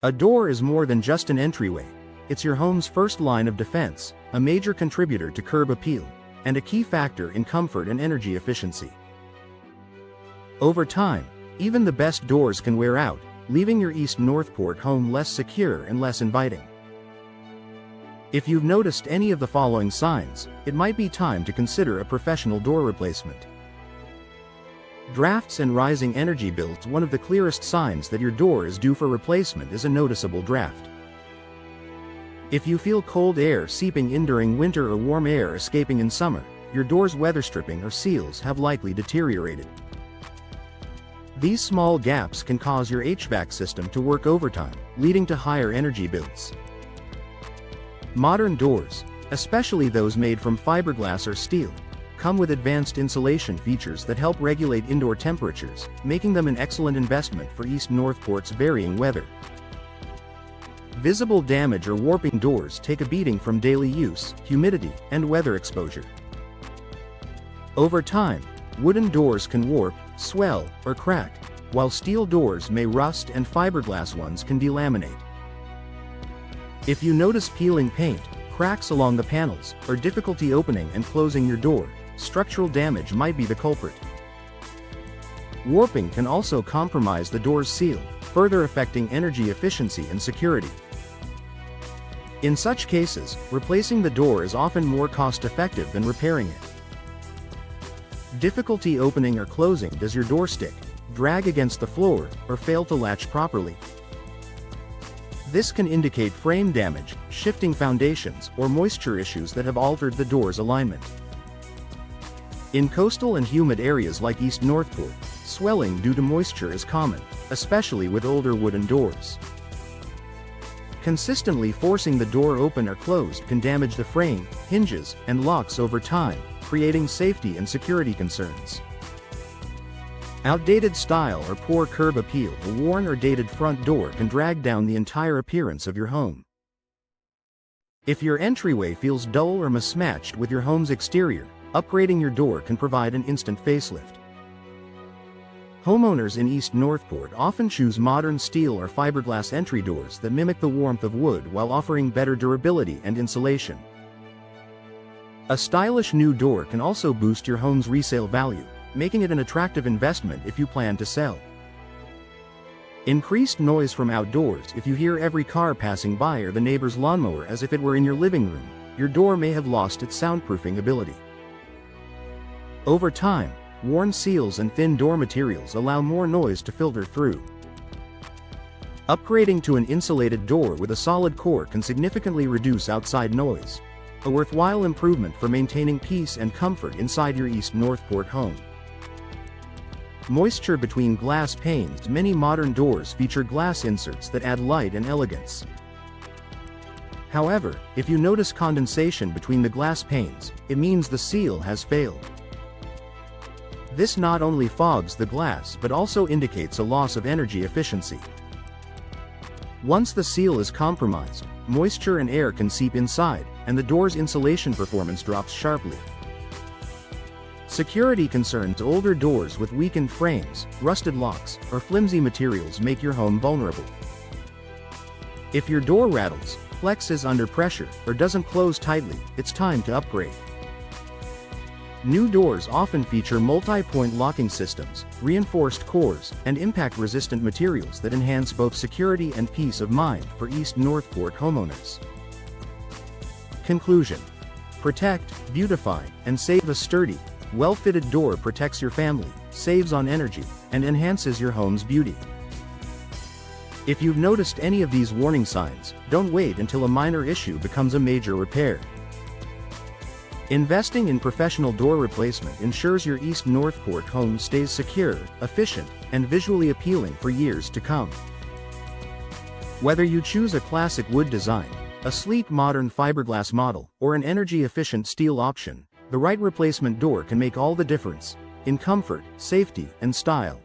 A door is more than just an entryway. It's your home's first line of defense, a major contributor to curb appeal, and a key factor in comfort and energy efficiency. Over time, even the best doors can wear out, leaving your East Northport home less secure and less inviting. If you've noticed any of the following signs, it might be time to consider a professional door replacement. Drafts and rising energy bills. One of the clearest signs that your door is due for replacement is a noticeable draft. If you feel cold air seeping in during winter or warm air escaping in summer, your door's weather stripping or seals have likely deteriorated. These small gaps can cause your HVAC system to work overtime, leading to higher energy bills. Modern doors, especially those made from fiberglass or steel, come with advanced insulation features that help regulate indoor temperatures, making them an excellent investment for East Northport's varying weather. Visible damage or warping. Doors take a beating from daily use, humidity, and weather exposure. Over time, wooden doors can warp, swell, or crack, while steel doors may rust and fiberglass ones can delaminate. If you notice peeling paint, cracks along the panels, or difficulty opening and closing your door, structural damage might be the culprit. Warping can also compromise the door's seal, further affecting energy efficiency and security. In such cases, replacing the door is often more cost-effective than repairing it. Difficulty opening or closing. Does your door stick, drag against the floor, or fail to latch properly? This can indicate frame damage, shifting foundations, or moisture issues that have altered the door's alignment. In coastal and humid areas like East Northport, swelling due to moisture is common, especially with older wooden doors. Consistently forcing the door open or closed can damage the frame, hinges, and locks over time, creating safety and security concerns. Outdated style or poor curb appeal. A worn or dated front door can drag down the entire appearance of your home. If your entryway feels dull or mismatched with your home's exterior, upgrading your door can provide an instant facelift. Homeowners in East Northport often choose modern steel or fiberglass entry doors that mimic the warmth of wood while offering better durability and insulation. A stylish new door can also boost your home's resale value, making it an attractive investment if you plan to sell. Increased noise from outdoors. If you hear every car passing by or the neighbor's lawnmower as if it were in your living room, your door may have lost its soundproofing ability. Over time, worn seals and thin door materials allow more noise to filter through. Upgrading to an insulated door with a solid core can significantly reduce outside noise, a worthwhile improvement for maintaining peace and comfort inside your East Northport home. Moisture between glass panes. Many modern doors feature glass inserts that add light and elegance. However, if you notice condensation between the glass panes, it means the seal has failed. This not only fogs the glass but also indicates a loss of energy efficiency. Once the seal is compromised, moisture and air can seep inside, and the door's insulation performance drops sharply. Security concerns. Older doors with weakened frames, rusted locks, or flimsy materials make your home vulnerable. If your door rattles, flexes under pressure, or doesn't close tightly, it's time to upgrade. New doors often feature multi-point locking systems, reinforced cores, and impact-resistant materials that enhance both security and peace of mind for East Northport homeowners. Conclusion: protect, beautify, and save. A sturdy, well-fitted door protects your family, saves on energy, and enhances your home's beauty. If you've noticed any of these warning signs, don't wait until a minor issue becomes a major repair. Investing in professional door replacement ensures your East Northport home stays secure, efficient, and visually appealing for years to come. Whether you choose a classic wood design, a sleek modern fiberglass model, or an energy-efficient steel option, the right replacement door can make all the difference in comfort, safety, and style.